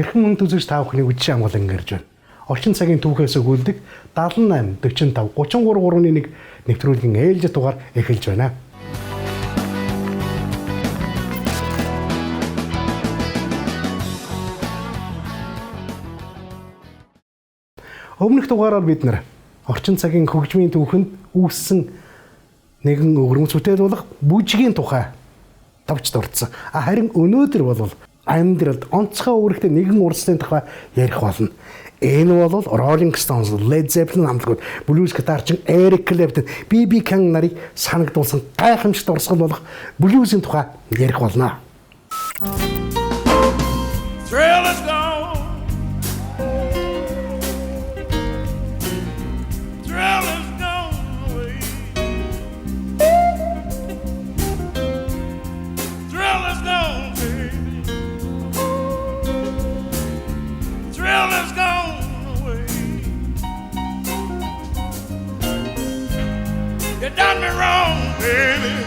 Эрхэм мөн түзэж та бүхний үдшийн амгалан ingэрж байна. Орчин цагийн түүхээс өгүүлдэг 78 45 33.1 нэвтрүүлгийн ээлжид дугаар эхэлж байна. Өмнөх дугаараар бид орчин цагийн хөгжмийн түүхэнд үүссэн нэгэн өвөрмөц бүтээл болох бүжгийн тухай тавч дурдсан. Харин өнөөдөр бол амьдралд онцгой үүрэгтэй нэгэн урсгалын тухай ярих болно. Энэ бол Rolling Stones, Led Zeppelin хамтлагууд, блюз гитарчин Eric Clapton, B.B. King нарыг санагдуулсан гайхамшигт урсгал болох блюзийн тухай ярих болно. Done me wrong, baby.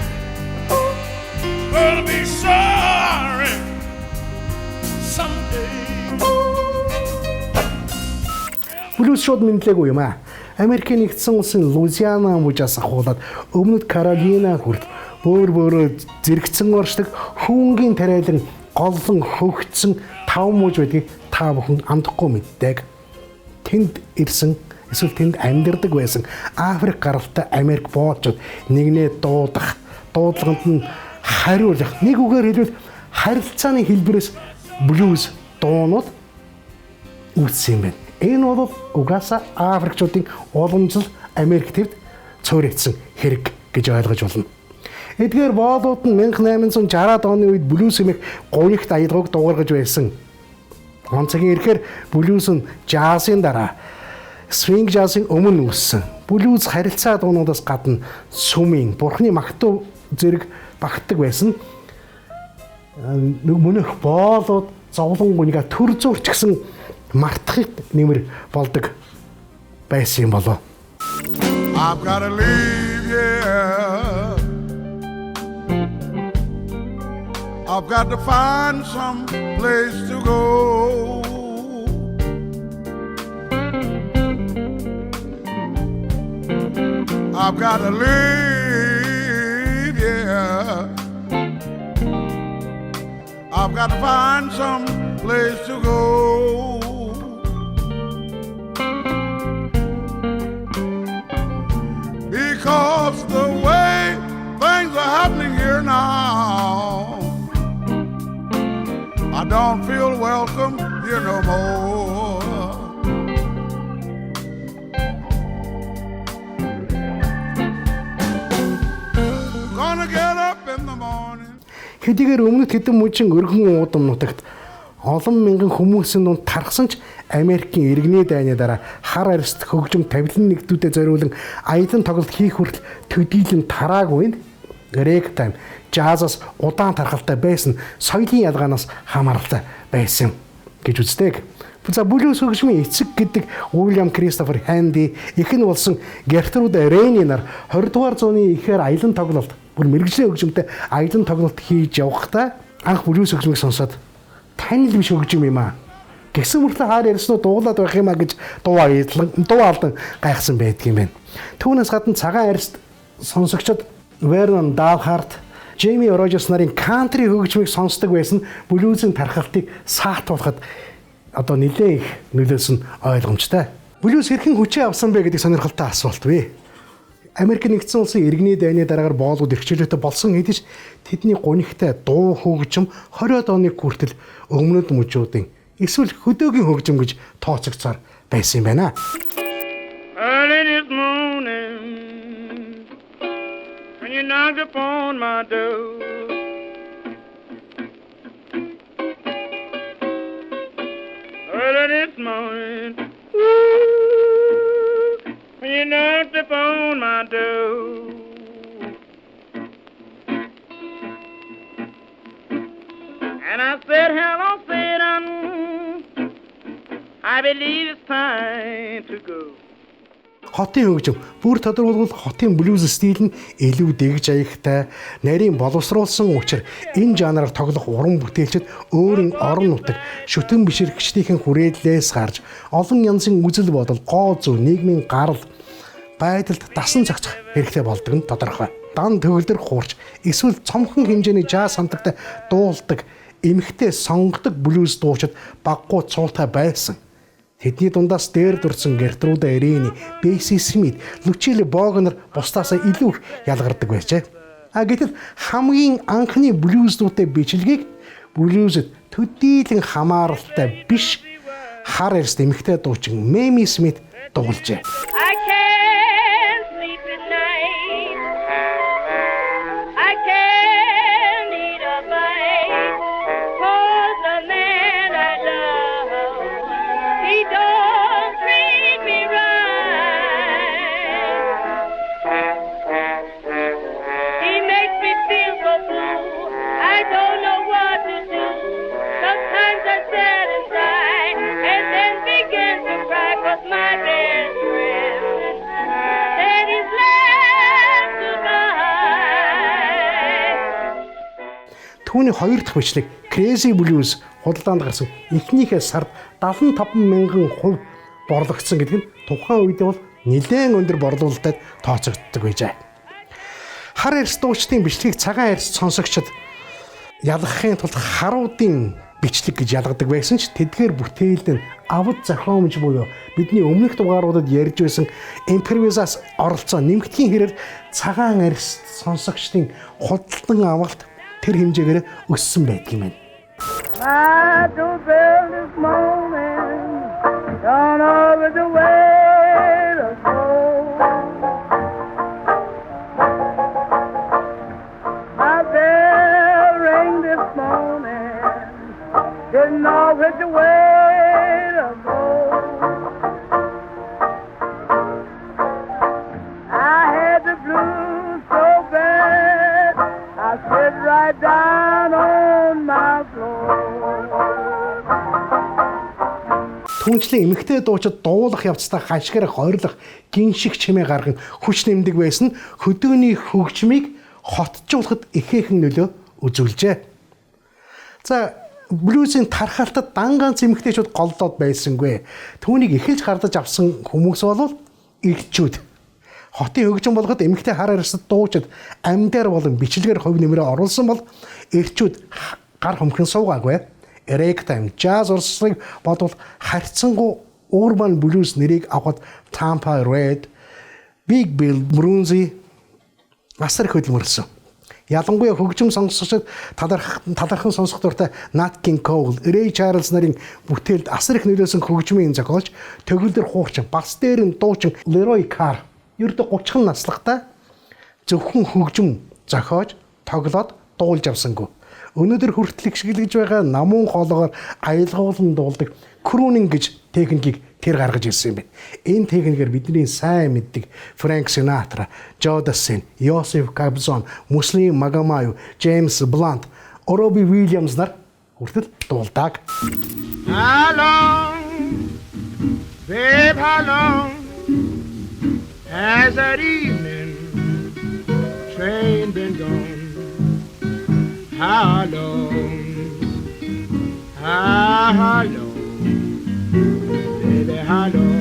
Gonna be sorry someday. Блюз шууд мэдлээгүй юм аа. Америкийн нэгдсэн улсын Луизиана мужаас ахуулаад өмнөд Каролина хүртэл бөөрөөр зэрэгцэн оршдог хөнгөн тариалан голлон хөгцсөн 5 муж байдгийг та бүхэн амдахгүй мэддэг. Тэнд ирсэн эсвэл тэнд амьдардаг байсан Африк гаралтай Америк боолчууд нэгнээ дуудлаганд нь хариулах нэг үгээр хэлбэл харилцааны хэлбэрээс блюз дуунууд үүссэн юм байна. Энэ бол угаасаа Африкчуудын уламжлал Америк төвд цөөрөгдсөн хэрэг гэж ойлгож болно. Эдгээр боолууд нь 1860-аад оны үед блюз хэмээх гуйгт аялгауг дуугаргаж байсан. Онцгийн ирэхээр блюз нь жазын дараа swing жазын өмнө үүссэн. Блюз харилцаа дуунуудаас гадна сүмийн бурхны магтуу зэрэг багтдаг байсан. Мөнх боолууд зовлон гунига төр зурч гэсэн мартахыг нэмэр болдог байсан юм болоо. I've got to leave, yeah. I've got to find some place to go. I've got to leave, yeah. I've got to find some place to go. Because the way things are happening here now, I don't feel welcome here no more. Хэдийгээр өмнөд хэдэн мужийн өргөн уудам нутагт олон мянган хүмүүсийн дунд тархсан ч Америкийн иргэний дайны дараа хар арьст хөгжим тавилан нэгдүүдэд зориулан аялан тоглолт хийх хүртэл төдийлөн тараагүй нь рэгтайм жазаас удаан тархалтай байсан соёлын ялгаанаас хамааралтай байсан гэж үздэг. За блюз хөгжмийн эцэг гэдэг Уильям Кристофер Хэнди ихэнх болсон Гертруд Рейни нар 20 дугаар зууны ихээр аялан тоглолт мэрэгжлийн хөгжимтэй аялан тоглолт хийж явахдаа анх блюз хөгжмийг сонсоод танил биш хөгжим юм аа. Гэсэн мөртлөө хаар ярьснуу дуулаад байх юм аа гэж дуу алдан гайхсан байдаг юм байна. Түүнээс гадна цагаан арьст сонсогчдод Вернон Далхарт, Джейми Роджерс нарын кантри хөгжмийг сонсдог байсан блюзийн тархалтыг саатуулахад одоо нэлээд их нөлөөсөн ойлгомжтой. Блюз хэрхэн хүчээ авсан бэ гэдэг сонирхолтой асуулт бий. Америк нэгдсэн улсын иргэний дайны дараагаар боолууд эрхчлөлтөд болсон хэдий ч тэдний гунигтай дуу хөгжим 20-од оны хүртэл өмнөд мужуудын эсвэл хөдөөгийн хөгжим гэж тооцогдсоор байсан юм байна. Early this morning when you knocked upon my door, early this morning, when you knocked upon my door, and I said, hello, Satan, I believe it's time to go. Хотын хөгжим бүр тодорхойлбол хотын блюз стил нь илүү дэгж аягтай, нарийн боловсруулсан учраас энэ жанраар тоглох уран бүтээлчид өөрийн орон нутаг шүтэн бишрэгчдийн хүрээллээс гарч олон янзын үзэл бодол, гоо зүй, нийгмийн гарал байдалд дасан зохицох хэрэгтэй болдог нь тодорхой. Дан төгөлдөр хуурч эсвэл цомхон хэмжээний жаз хамтартай дуулдаг, эмхтэй сонгодог блюз дуучид баггуу цуутай байсан. Тэдний дундаас дээр дурсан Гертруда Эрени, Бесси Смит, Лучиле Богнер бусдаасаа илүү их ялгардаг байжээ. Гэтэл хамгийн анхны блюздуутай бичлэгийг блюзэд төдийлөн хамааралтай биш хар эрс эмхтэй дуучин Мэми Смит дуулжээ. I can't sleep at night. I can't eat a bite. 'Cause the man I love, he don't treat me right. He makes me feel so blue. I don't know what to do. Sometimes I sit inside and then begin to cry 'cause my best friend said he's left goodbye. Түүний хоёр дахь бичлэг Crazy Blues худалдаанд гарсан эхнийхээ сард 75,000 борлогдсон гэдэг нь тухайн үед бол нэлээд өндөр борлуулалтад тооцогддог байжээ. Хар эрс дуучдын бичлэгийг цагаан эрс сонсогчид ялгахын тулд харуудын бичлэг гэж ялгадаг байсан ч тэдгээр бүтээлд нь авд зохиомж буюу бидний өмнөх дугааруудад ярьж байсан импровизаас оролцоо нэмэгдхийн хэрээр цагаан эрс сонсогчдын худалдан авалт тэр хэмжээгээр өссөн байдаг юм байна. My doorbell this morning, gone over the way to go. My bell rang this morning, didn't know which way to go. I had the blues so bad, I sit right down on my floor. Түүнчлэн эмэгтэй дуучид дуулах явцдаа хашгирах, ойрлох, гинших чимээ гарган хүч нэмдэг байсан хөдөөний хөгжмийг хотжуулахад ихээхэн нөлөө үзүүлжээ. За блюзийн тархалтад дан ганц эмэгтэйчүүд голдоод байсангүй. Түүнийг эхэлж гардаж авсан хүмүүс бол элчүүд. Хотын хөгжим болгоход эмэгтэй хар арьсад дуучид амьдаар болон бичлэгээр хувь нэмрээ оруулсан бол элчүүд гар хөмхөн суугаагүй. Ragtime, jazz урсгалыг бодвол харьцангуй urban blues нэрийг авахд Tampa Red, Big Bill Brunzi асар их хөдөлмөрлсөн. Ялангуяа хөгжим сонсогчид талархан сонсох дуртай Nat King Cole, Ray Charles нарын бүтээлд асар их нөлөөсөн хөгжмийн зохиолч, төгөлдөр хуурчин, бас дээр нь дуучин Leroy Carr ердөө 30 наслагтай зөвхөн хөгжим зохиож, тоглоод дуулж авсангүй. Өнөөдөр хүртэл хшиглэж байгаа намун хоолоогоор аялгуулан дуулдаг crooning гэж техникийг тэр гаргаж ирсэн юм байна. Энэ техникээр бидний сайн мэддэг Frank Sinatra, Joe Dassin, Joseph Cabzon, Muslim Magamayo, James Blunt, Robbie Williams нар хүртэл дуулдаг. How long, babe, how long has that evening train been gone? How long, baby, how long?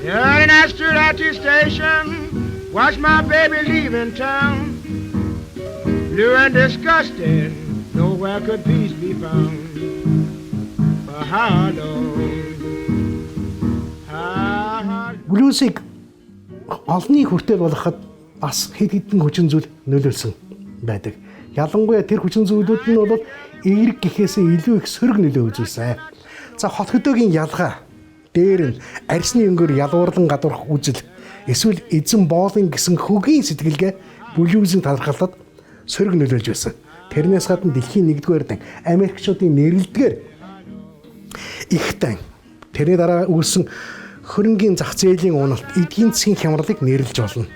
The other night I stood at the station, watched my baby leaving town. Blue and disgusted, nowhere could peace be found. For how long? Блюзийг олонний хүртэл болгоход бас хэд хэдэн хүчин зүйл нөлөөлсөн байдаг. Ялангуяа тэр хүчин зүйлүүд нь бол эерэг гэхээсээ илүү их сөрөг нөлөө үзүүлсэн. За хот хөдөөгийн ялгаа, дээр нь арьсны өнгөөр ялуурлан гадуурх үзэл, эсвэл эзэн боолын гэсэн хөгийн сэтгэлгээ блюзийн талархалтад сөрөг нөлөөлж байсан. Тэрнээс гадна дэлхийн 1-р дан Америкчуудын нэрэлдгээр их дан тэрний дараа үүссэн хөрөнгийн зах зээлийн уналт эдийн засгийн хямралыг нэрлэж болно.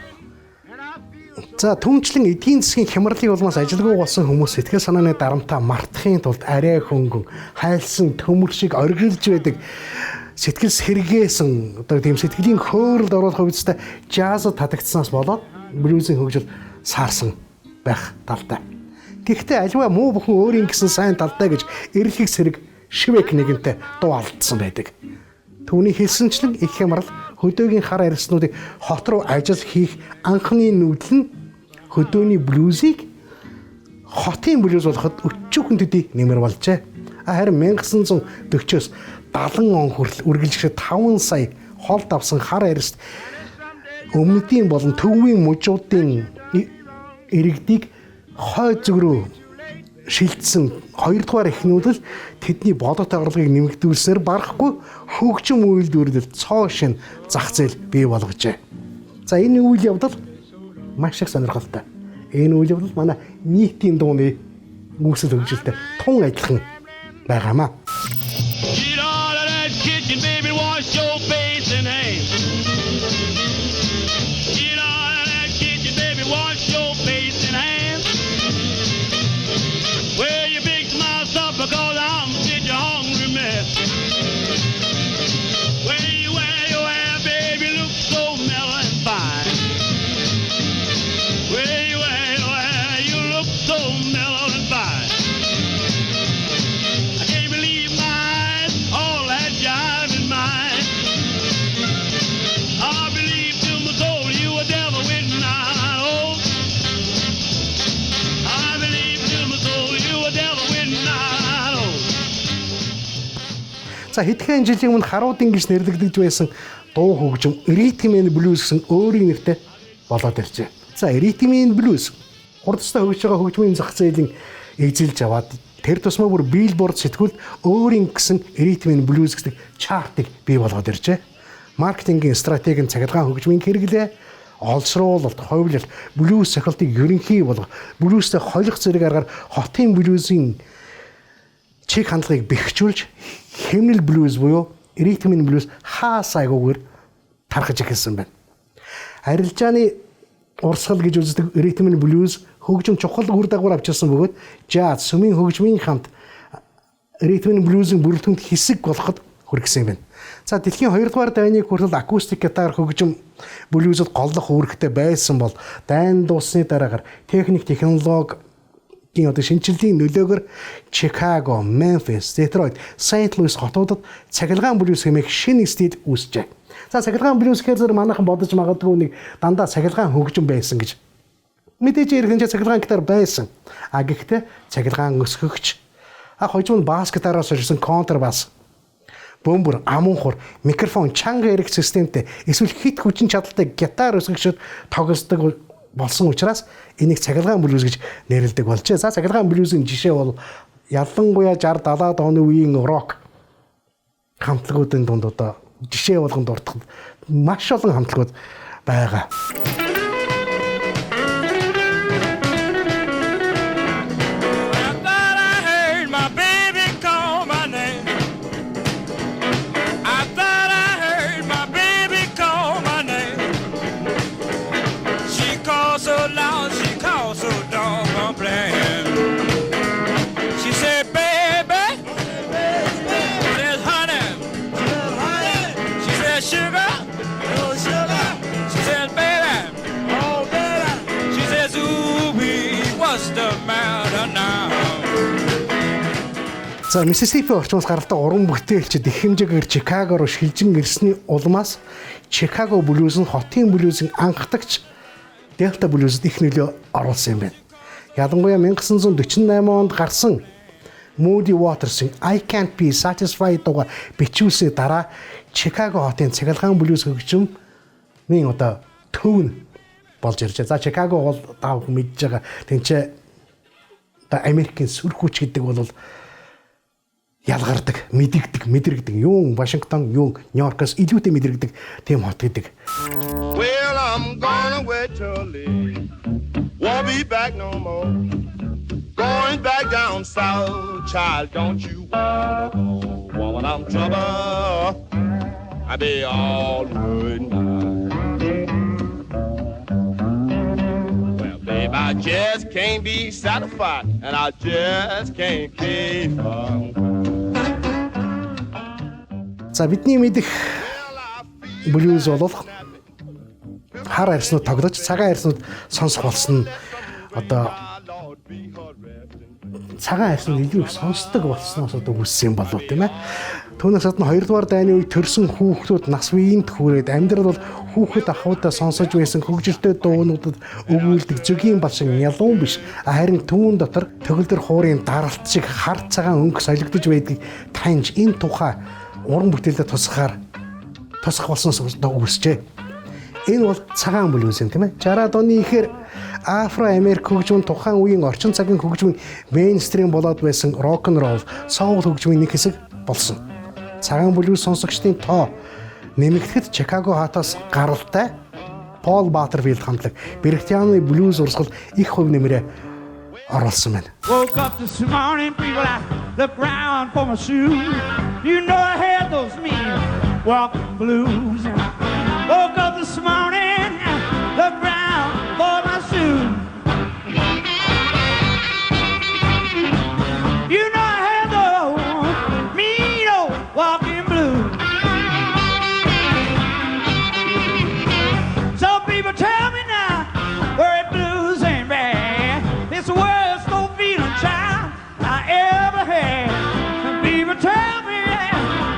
За түнчлэн эдийн засгийн хямралын улмаас ажилгүй болсон хүмүүс сэтгэл санааны дарамтаа мартахын тулд арай хөнгөн хайлсан төмөр шиг оргилж байдаг сэтгэл сэргээсэн одоо тийм сэтгэлийн хөөрөлд оруулах үедээ джазд татагдсанаас болоод блюзийн хөгжил саарсан байх талтай. Гэхдээ аливаа муу бүхэн өөрийн гэсэн сайн талтай гэж эрэлхийг сэрэг шивэк нэгэнтэй дуу алдсан байдаг. Түүний хэлсэнчлэн их хямрал хөдөөгийн хар арьснуудыг хот руу ажил хийх анхны нүүдэл нь хөдөөний блюзийг хотын блюз болоход өчүүхэн төдий нэмэр болжээ. Харин 1940-с 70 он хүртэл үргэлжлэх 5 сая холд авсан хар арьст өмнөдийн болон төвийн мужуудын иргэдийг хой зүг рүү шилжсэн 2 дугаар эхнүүд л тэдний бодот орлогыг нэмэгдүүлснээр барахгүй хөгжим үйлдвэрлэлд цоо шин зах зээл бий болгожээ. За энэ үйл явдал маш их сонирхолтой. Энэ үйл явдал манай нийтийн дууны үүсэл хөгжилтэй тун адилхан байгаамаа. За хэдхэн жилийн өмнө харуудын гэж нэрлэгдэж байсан дуу хөгжим Rhythm and Blues гэсэн өөрийн нэртэй болоод иржээ. За Rhythm and Blues хурдтай хөгжиж байгаа хөгжмийн зах зээлийн эзэлж аваад тэр тусмаа бүр Billboard сэтгүүлд өөрийн гэсэн Rhythm and Blues гэдэг чартыг бий болгоод иржээ. Маркетингийн стратегийн цахилгаан хөгжмийн хэрэглээ, олшруулалт, ховлол, блюз сахилтыг ерөнхий болгох, блюзтэй холих зэрэг аргаар хотын блюзийн чиг хандлагыг бэхжүүлж хэмнэл блюз буюу Rhythm and Blues хаасайгүйгээр тархаж эхэлсэн байна. Арилжааны урсгал гэж үздэг Rhythm and Blues хөгжим чухал үр дагавар авчирсан бөгөөд jazz, сүмийн хөгжмийн хамт Rhythm and Blues-ийн бүрэлдэхүүнд хэсэг болоход хүргэсэн юм байна. За дэлхийн 2 дугаар дайныг хүртэл акустик гитар хөгжим блюзэд голлох үүрэгтэй байсан бол дайн дуусны дараагаар техник технологи одоо шинжилгээний нөлөөгөөр Чикаго, Мемфис, Детройт, Сент Луис хотуудад цахилгаан блюз хэмээх шинэ стил үүсжээ. За цахилгаан блюз гэхээр манайхан бодож магадгүй нэг дандаа цахилгаан хөгжим байсан гэж. Мэдээж ерөнхийдөө цахилгаан гитар байсан. Гэхдээ цахилгаан өсгөгч хожим нь бас гитараас ширсэн контрбас, бөмбөр, амунхур, микрофон, чанга эрэг системтэй эсвэл хит хүчин чадалтай гитар өсгөгчд тогсдог болсон учраас энийг цахилгаан блюз гэж нэрлэдэг болжээ. За цахилгаан блюзийн жишээ бол ялангуяа 60-70-аад оны үеийн рок хамтлагуудын дунд одоо жишээ болгон дуртахад маш олон хамтлагууд байгаа. За Миссисипи орчмоос гаралтай уран бүтээлчид их хэмжээгээр Чикаго руу шилжин ирсний улмаас Чикаго блюз нь хотын блюзийн анхдагч Delta блюзэд их нөлөө оруулсан юм байна. Ялангуяа 1948 онд гарсан Moody Waters-ийн I Can't Be Satisfied дууга бичүүлсний дараа Чикаго хотын цахилгаан блюз хөгжмийн одоо төв болж иржээ. За Чикаго бол тав мэдж байгаа. Тэнцээ одоо Америкийн сүр хүч гэдэг бол ялгардаг, мэдэрдэг. Юун Вашингтон, юун Нью-Йоркоос илүүтэй мэдэрдэг тийм хот гэдэг. Well, I'm gonna wait till late. Won't be back no more. Going back down south, child, don't you wanna go? Woman, I'm trouble. I be all worried now. Well, I just can't be satisfied, and I just can't keep up. За бидний мэдих блюз бол хар арьснууд тоглож цагаан арьснууд сонсох болсон нь одоо цагаан арьснууд илүү их сонсдог болсноос одоо үүссэн болов тийм ээ. Түүнээс гадна 2 дугаар дайны үед төрсэн хүүхдүүд нас үеинд хүрээд амьдрал бол хүүхэд ахуудаа сонсож байсан хөгжилтэй дуунуудад өгүүлдэг зөгийн балшин ялуун биш харин түүн дотор төгөлдөр хуурын даралт шиг хар цагаан өнгө солигдож байдгийг таньж энэ тухай уран бүтээлдээ тусахаар тусах болсноос үүсжээ. Энэ бол цагаан блюз юм тийм ээ. 60-аад оны ихээр Афро-Америк хөгжмөн тухайн үеийн орчин цагийн хөгжмөн мейнстрим болоод байсан рок н ролл, соул хөгжмийн нэг хэсэг болсон. Цагаан блюз сонсогчдын тоо нэмэгдэхэд Чикаго хатаас гаралтай Пол Баттерфилд хамтлаг Британий блюз урсгал их хувь нэмрээ оруулсан байна. Woke up this morning, people, I looked around for my shoes. You know I had those mean walking blues. Woke up this morning, looked around for my shoes. You know I had those mean old walking blues. Some people tell me now, where blues ain't bad. This world's no feeling child I ever had. Some people tell me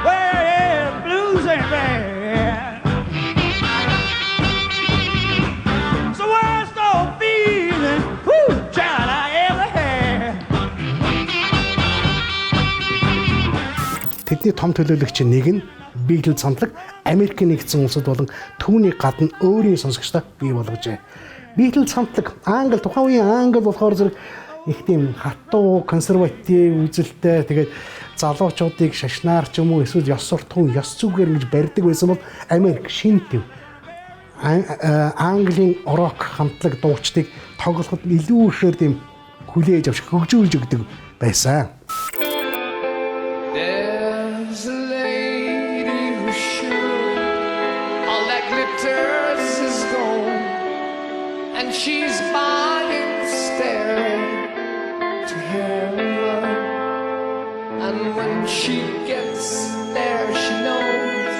where blues ain't bad. It's the worst no feeling child I ever had. Тэдний том төлөөлөгч нэг нь Beatles хамтлаг Америкийн нэгдсэн улсад болон түүний гадна өөрийн сонсогчтой бий болгожээ. Beatles хамтлаг Англи тухайн үеийн Англи болохоор зэрэг их тийм хатуу консерватив үзэлтэй тэгээд залуучуудыг шашнаар ч юм уу эсвэл ёс суртахуун ёс зүгээр гэж барьдаг байсан бол Америк шин төв Английн рок хамтлаг дуучдыг тоглоход илүү ихээр тийм хүлээж авч хөгжүүлж өгдөг байсан. There's a lady who's sure all that glitters is gold, and she's buying staring to heaven. And when she gets there, she knows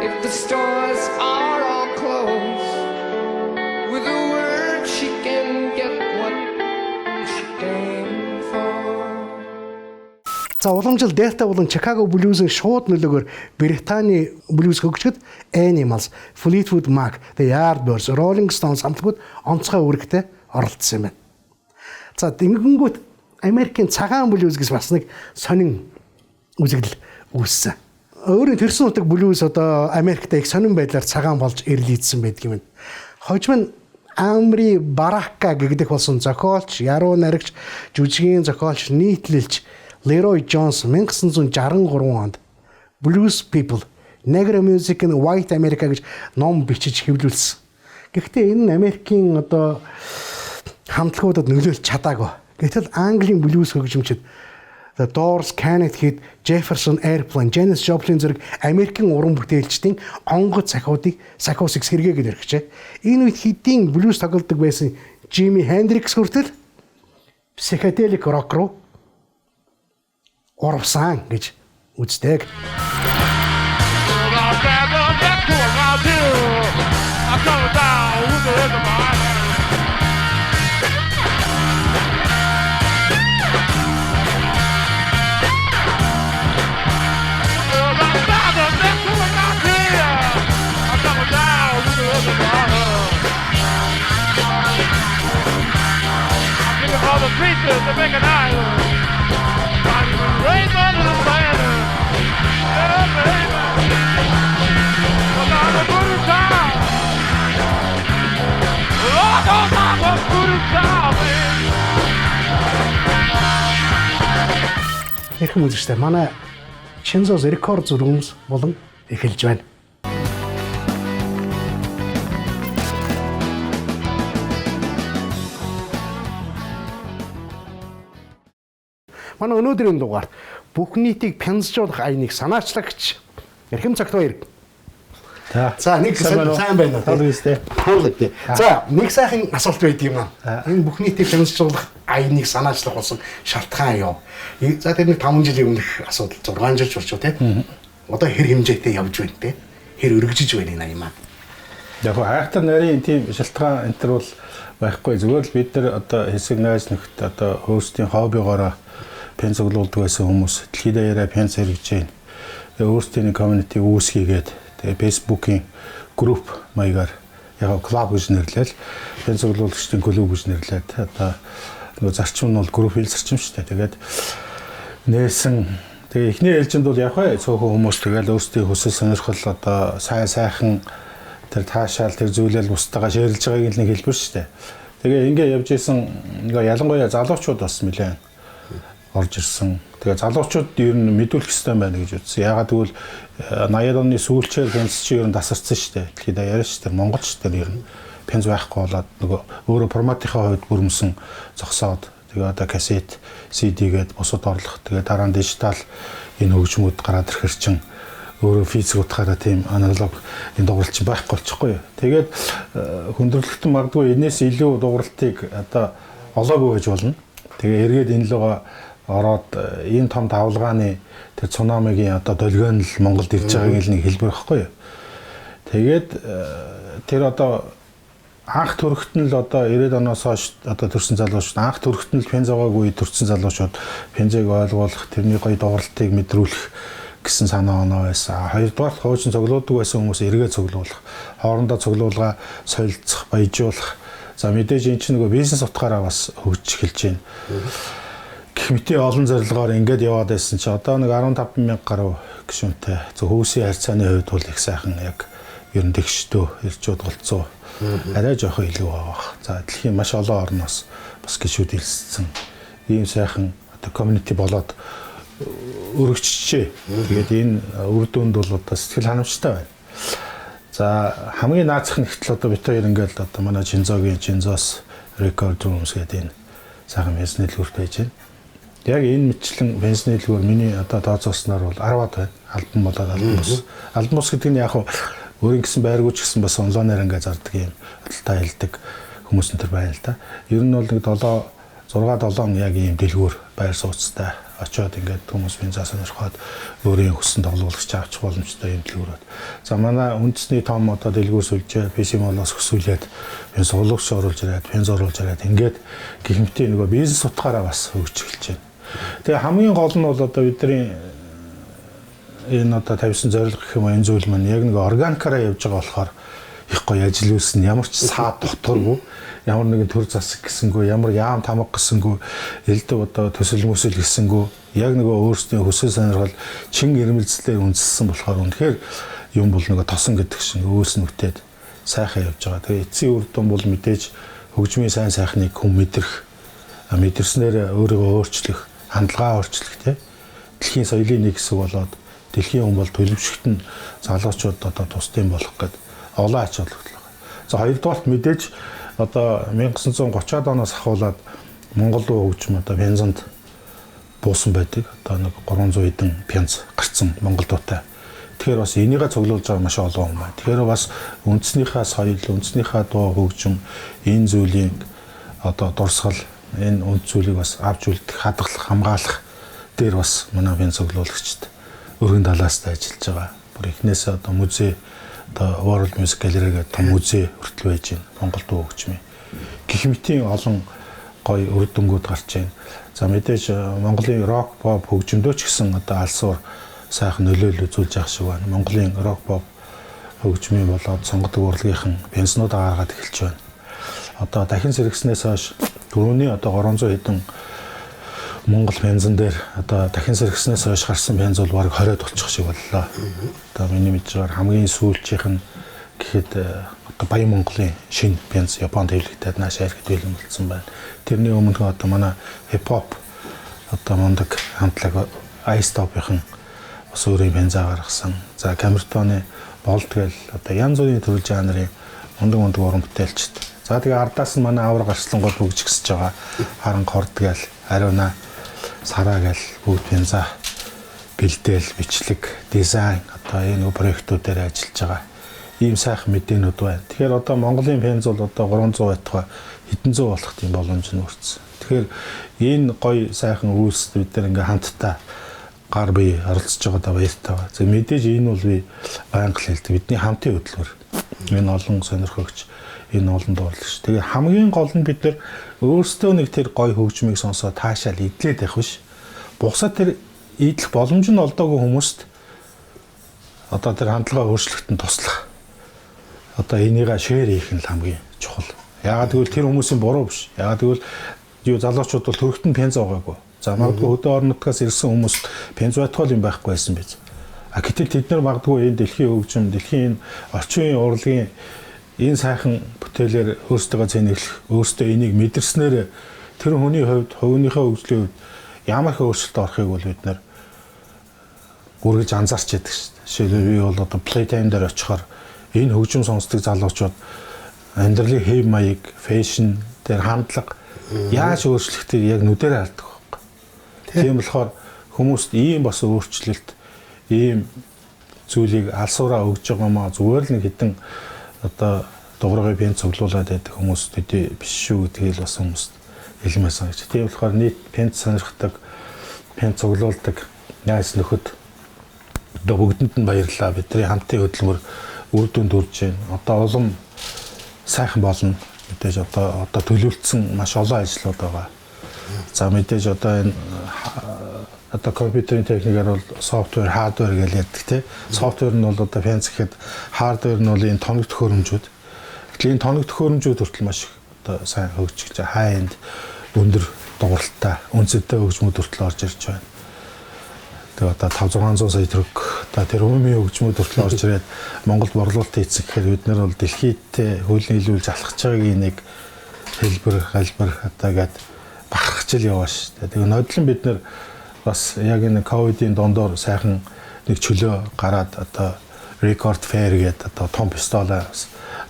if the stores are all closed, with a word she can get what she came for. За уламжил Delta болон Chicago Blues-ын шууд нөлөөгөөр Британий блюз хөгжөхөд Animals, Fleetwood Mac, The Yardbirds, Rolling Stones хамтлагууд онцгой үүрэгтэй оролцсон юм байна. За тэгэнгүүт Америкийн цагаан блюз гэж бас нэг сонин үзэгдэл үүссэн. Өөрөөр төрсөн нутаг блюз одоо Америкт их сонин байдлаар цагаан болж эрлийдсэн байдаг юм. Хожим нь Амри Барака гэгдэх болсон зохиолч, яруу найрагч, жүжигийн зохиолч, нийтлэлч Leroy Jones 1963 онд Blues People, Negro Music in White America гэж ном бичиж хэвлүүлсэн. Гэхдээ энэ нь Америкийн одоо хамтлагуудад нөлөөлж чадаагүй. Гэтэл Английн блюз хөгжимчид The Doors, Connecticut, Jefferson Airplane, Janis Joplin зэрэг Америкийн уран бүтээлчдийн онгод сахиусыг сэргээгээд өргөжээ. Энэ үед хэдийн блюз тоглодог байсан Jimi Hendrix хүртэл psychedelic rock руу орвсан гэж үздэг. To make an island, raise my little banner, yeah, baby. Well, I'm a good child. Lord knows I'm a good child, man. Эрхэм үзэгчдээ манай Shinzo's рекорд зургумс болон эхэлж байна. Манай өнөөдрийн дугаар бүх нийтийг пянзжуулах айныг санаачлагч эрхэм цагт баяр. За нэг сайн байна уу? Туулдаг тий. За нэг сайхан асуулт байд юм аа. Энэ бүх нийтийг танилцуулах аяныг санаачлах болсон шалтгаан юу? За тэр нэг 5 жилийн өмнөх асуудал 6 жил болчихоо тий. Одоо хэр хэмжээтэй явж байна тий? Хэр өргөжиж байна энэ аймаа? Яг хайртай нарийн тийм шалтгаан энэ төр бол байхгүй. Зүгээр л бид нар одоо хэсэг найз нөхд одоо өөрсдийн хоббигоороо пен цуглуулдаг байсан хүмүүс дэлхийд даяараа пен зэрэгж байна. Өөрсдийн community үүсгээгээд тэгээ Facebook-ийн групп маягаар яг клуб гэж нэрлээл пен цуглуулагчдын клуб гэж нэрлээд одоо нөгөө зарчим нь бол групп хэл зарчим шүү дээ. Тэгээд нээсэн тэгээ эхний ээлжинд бол яг цөөхөн хүмүүс тэгэл өөрсдийн хүсэл сонирхол одоо сайхан тэр таашаал тэр зүйлэл бусдаагаа шеэрлж байгааг нэг хэлбэр шүү дээ. Тэгээ ингээ явж исэн ингээ ялангуяа залуучууд бас нэлээд орж ирсэн. Тэгээ залуучууд ер нь мэдүүлэх хэрэгтэй байна гэж үзсэн. Ягаад гэвэл 80-аад оны сүүлчээр пенс чи ер нь тасарсан шүү дээ. Дэлхийд даяар шүү дээ. Монгол ч дээ ер нь пенс байхгүй болоод нөгөө өөрө форматынхаа хувьд бүрмсэн зогсоод тэгээ одоо кассет, CD гээд бусад орлох. Тэгээ дараа нь дижитал энэ хөгжмүүд гараад ирэхэр чин өөрөө физик утгаараа тийм аналог энэ дууралт чинь байхгүй болчихгүй юу. Тэгээд хүндрэлтэн магадгүй энэс илүү дууралтыг одоо олоогүй гэж болно. Тэгээ эргээд энэ лугаа ороод ийм том давлгааны тэр цунамигийн одоо долгион л Монголд ирж байгааг л нэг хэлбэр байхгүй юу. Тэгээд тэр одоо анх төрөхтөн л одоо 90-ад оноос хойш одоо төрсэн залуучууд анх төрөхтөн л пензагаагүй төрсэн залуучууд пензэг ойлгуулах тэрний гоё дууралтыг мэдрүүлэх гэсэн санаа оноо байсан. Хоёрдугаар хуучин цуглуулдаг байсан хүмүүс эргээ цуглуулах, хоорондоо цуглуулга солилцох, баяжуулах. За мэдээж энэ чинь нөгөө бизнес утгаараа бас хөгжиж эхэлж байна. Гэх мэт олон зорилгоор ингээд яваад байсан чи одоо нэг 15,000 гаруй гишүүнтэй зөв хөөсийн харьцааны хувьд бол их сайхан яг ер нь тэгшдөө ирчүүд голцоо арай жоохон илүү байгаа. За дэлхийн маш олон орноос бас гишүүд ирсэн. Ийм сайхан одоо community болоод өргөжчээ. Тэгээд энэ үр дүнд бол одоо сэтгэл ханамжтай байна. За хамгийн наацх нэгтэл одоо бид хоёр ингээд одоо манай Чинзоос рекорд rooms гэдэг энэ сайхан бизнес дэлгүүрт байж байна. Яг энэ мэтлэн бизнес дэлгүүр миний одоо тооцоосноор бол 10-аад байна. Альбом болоод альбомс. Альбомс гэдэг нь яг өөрийн гэсэн байргууч гэсэн бас онлайнаар ингээд зардаг юм худалдаа хэлдэг хүмүүс энэ төр байна л да. Ер нь бол нэг 6-7 яг ийм дэлгүүр байр сууцтай очоод ингээд хүмүүс бензаа сонирхоод өөрийн хүссэн тоглоулагч авчих боломжтой юм дэлгүүрүүд. За манай үндэсний том одоо дэлгүүр сүлжээ PC Mall-оос хөсүүлээд бенз суулгагч оруулж ирээд, бенз оруулж ирээд ингээд гэх мэт нөгөө бизнес утгаараа бас хөгжиж эхэлж байна. Тэгээ хамгийн гол нь бол одоо бидний энэ одоо тавьсан зорилго гэх юм энэ зүйл маань яг нэг органикаараа явж байгаа болохоор их гоё ажил үйлсэн ямар ч саад дотооргүй ямар нэгэн төр засаг гэсэнгүү ямар яам тамга гэсэнгүү элдв одоо төсөл мөсөл гэсэнгүү яг нөгөө өөрсдийн хүсэл сонирхол чин ирмэлцлээр үндэссэн болохоор үнэхээр юм бол нөгөө тосон гэдэг шиг өөрс нүгтээд сайхан явж байгаа. Тэгээ эцсийн үр дүн бол мэдээж хөгжмийн сайн сайхныг хүн мэдрэх мэдэрснээр өөрийгөө өөрчлөх хандлагаа өөрчлөх тий дэлхийн соёлын нэг хэсэг болоод дэлхийн хүн бол төлөвшөлт нь залуучууд одоо тусдын болох гэдэг олон ач холбогдол байгаа. За хоёрдугаарт мэдээж одоо 1930-аад оноос ахуулаад Монгол руу хөгжим одоо пензанд буусан байдаг. Одоо нэг 300 хэдэн пенз гарцсан Монгол дуутай. Тэгэхээр бас энийгээ цуглуулж байгаа маш олон хүн байна. Тэгэхээр бас үндэснийхээ соёл, үндэснийхээ дуу хөгжим энэ зүйлийн одоо дурсгал энэ үнд зүйлийг бас авч үлдэх, хадгалах, хамгаалах дээр бас манай пенз цуглуулагчид өргөн талаастай ажиллаж байгаа. Бүр эхнээсээ одоо музей одоо World Music Gallery гэдэг том музей хүртэл байж байна. Монгол дуу хөгжмийн гэх мэтийн олон гоё үр дүнгууд гарч байна. За мэдээж Монголын рок pop хөгжмөдөөч гэсэн одоо алсуур сайхан нөлөөлөл үзүүлж явах шиг байна. Монголын рок pop хөгжмийн болоод сонгодог урлагийнхан пенснуудаа гаргаад эхэлж байна. Одоо дахин сэргснээс хойш түрүүний одоо 300 хэдэн Монгол пензэн дээр одоо дахин сэргснээс хойш гарсан пенз бол бараг 20-д болчих шиг боллоо. Одоо миний мэдээр хамгийн сүүлчийнх нь гэхэд одоо Баян Монголын шинэ пенз Японд хэвлэгдээд наашаа ирэхэд бэлэн болсон байна. Тэрний өмнө одоо манай хипхоп одоо мундаг хамтлаг Ice Top-ийн бас өөрийн пензаа гаргасан. За камертоны болдгөл одоо янз бүрийн төрөл жанрын мундаг уран бүтээлчд. За тэгээ ардаас нь манай авар гарчлангууд бүгж гисэж байгаа. Харан хордгал, ариуна, сараа гэл бүгд пенза бэлдээл, бичлэг, дизайн одоо энэ проектуудаар ажиллаж байгаа. ийм сайхан мэдээнүүд байна. Тэгэхээр одоо Монголын пенз бол одоо 300 байтугай хэдэн зуун болох тийм боломж нь өрцсөн. Тэгэхээр энэ гоё сайхан үйлс бид нар ингээ хамтдаа гар бие оролцож байгаадаа баяртай байна. За мэдээж энэ бол би байнга хэлдэг. Бидний хамтын хөтөлбөр. Энэ олон сонирхогч, энэ олон дуулагч. Тэгээ хамгийн гол нь бид нар өөрсдөө нэг тэр гоё хөгжмийг сонсоод таашаал идлээд явах биш. Бусад тэр идэх боломж нь олдоогүй хүмүүст одоо тэр хандлага өөрчлөлтөнд туслах. Одоо энийгээ шеэр хийх нь хамгийн чухал. Яагаад гэвэл тэр хүмүүсийн буруу биш. Яагаад гэвэл юу залуучууд бол төрөлтөнд пенз аваагүй. За магадгүй хөдөө орон нутгаас ирсэн хүмүүс пенз байтугай юм байхгүй байсан биз. А гэтэл тэд нар магадгүй энэ дэлхийн хөгжим, дэлхийн орчин үеийн урлагийн энэ сайхан бүтээлээр өөрсдөө зэнэглэх, өөрсдөө энийг мэдэрснээр тэр хүний хувьд, хувийнхаа хөгжлийн хувьд ямар их өөрчлөлт орохыг бол бид нар үргэлж анзаарч яддаг шүү дээ. Жишээлбэл би бол одоо Playtime дээр очихоор энэ хөгжим сонсдог залуучууд амьдралын хэв маяг, фэшн дээр хандлага яаж өөрчлөгдөхийг яг нүдээр хардаг байхгүй. Тийм болохоор хүмүүст ийм бас өөрчлөлт, ийм зүйлийг алсуураа өгж байгаа маа зүгээр л нэг хитэн одоо дугаарыг бие цуглуулад байдаг хүмүүс төдий биш шүү гэдгийг л бас хүмүүст хэлмээр санагч. Тийм болохоор нийт пенц сонирхдаг, пенц цуглуулдаг найз нөхөд одоо бүгдэнд нь баярлалаа. Бидний хамтын хөтөлбөр үр дүнд хүрж байна. Одоо улам сайхан болно. Мэдээж одоо төлөвлөсөн маш олон ажлууд байгаа. За мэдээж одоо энэ одоо компьютерийн техникээр бол софтвер, хардвер гэж ярьдаг тийм. Софтвер нь бол одоо пенц гэхэд хардвер нь бол энэ тоног төхөөрөмжүүд. Тэгэхээр энэ тоног төхөөрөмжүүд хүртэл маш их одоо сайн хөгжиж байгаа. Хай-энд өндөр дууралтай, үнцэнтэй хөгжмүүд хүртэл орж ирж байна. Тэгээ одоо 500-600 сая төгрөг одоо тэр өмийн хөгжмүүд хүртэл орж ирээд Монголд борлуулалтын эцэг гэхээр бид нар бол дэлхийдээ хуулийн нийлүүлж алхаж байгаагийн нэг хэлбэр, галбар одоо гээд бахархаж яваа шүү дээ. Тэгээ нодлон бид нар бас яг энэ ковидын дондор сайхан нэг чөлөө гараад одоо рекорд фэр гээд одоо том пистолаа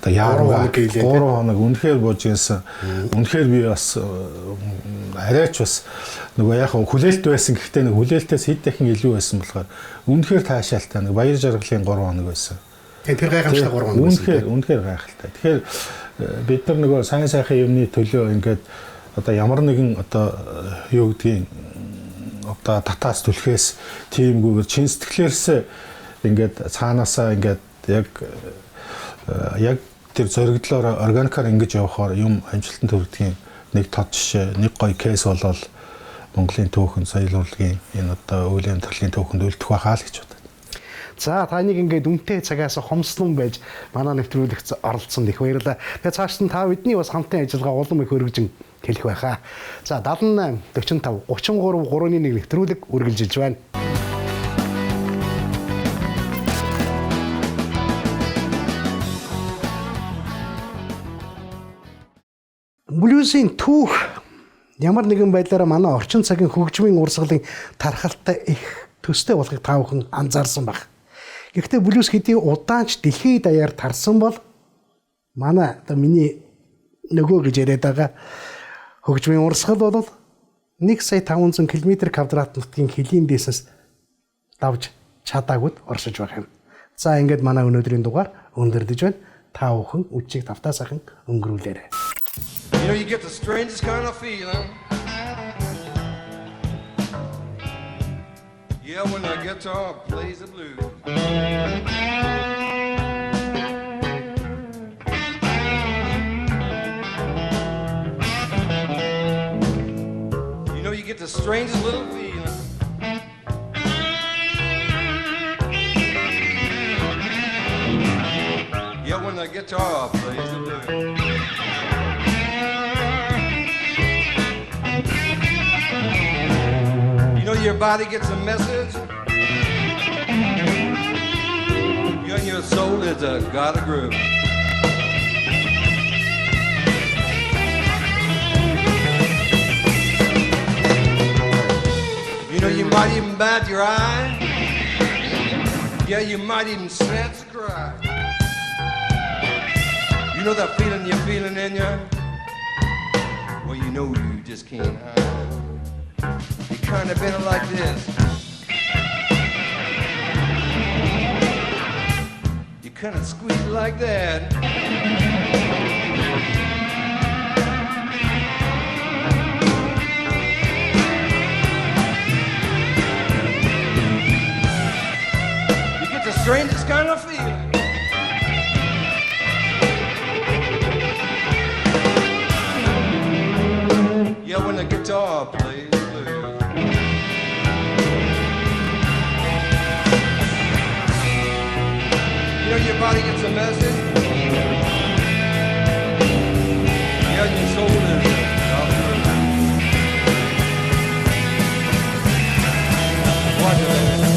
одоо яаруу 3 хоног үнэхээр бууж гинсэн. Үнэхээр би бас арайч бас нөгөө яг хүлээлт байсан гэхдээ нэг хүлээлтээс хэд дахин илүү байсан болохоор үнэхээр таашаалтай нэг баяр жаргалын 3 хоног байсан. Тэгээ тэр гайхамшигтай 3 хоног. Үнэхээр гайхалтай. Тэгэхээр бид нар нөгөө сайн сайхан юмны төлөө ингээд одоо ямар нэгэн одоо юу гэдгийг одоо татаас түлхээс тиймгүйгээр чин сэтгэлээрсээ ингээд цаанаасаа ингээд яг тэр зоригдлоор органикаар ингэж явахаар юм амжилтанд хүрдгийн нэг тод жишээ, нэг гоё кейс болол Монголын түүхэн соёл урлагийн энэ одоо үйл амьдралын түүхэнд үлдэх байхаа л гэж бодод. За таныг ингээд үнэтэй цагаас хомслон байж манай нэвтрүүлэгт оролцсон их баярлалаа. Тэгээ цааш нь та бидний бас хамтын ажиллагаа улам их өргөжин хэлэх байхаа. За 78 45 33 3-1 нэвтрүүлэг үргэлжилж байна. Блюзийн түүх ямар нэгэн байдлаараа манай орчин цагийн хөгжмийн урсгалын тархалтай их төстэй болохыг та бүхэн анзаарсан баг. Гэхдээ блюз хэдий удаанч дэлхийд даяар тарсан бол манай одоо миний нөгөө гэж яриад байгаа хөгжмийн урсгал бол 1,500 км² нутгийн хөлийн дээсээс давж чадаагүйд оршиж байгаа юм. За ингээд манай өнөөдрийн дугаар өндөрлөж байна. Та бүхэн үдшийг тавтаа сайхан өнгөрүүлээрэй. You know, you get the strangest kind of feeling. Yeah, when the guitar plays the blues. You know, you get the strangest little feeling. Yeah, when the guitar plays the blues. Your body gets a message. You and your soul is got a groove. You know, you might even bat your eye. Yeah, you might even sense a cry. You know that feeling you're feeling in you? Well, you know you just can't hide. Kind of been like this. You kind of squeak like that. You get the strangest kind of feeling. Yeah, when the guitar plays blues. You know your body gets a message. Yeah, your soul is out there. Watch it.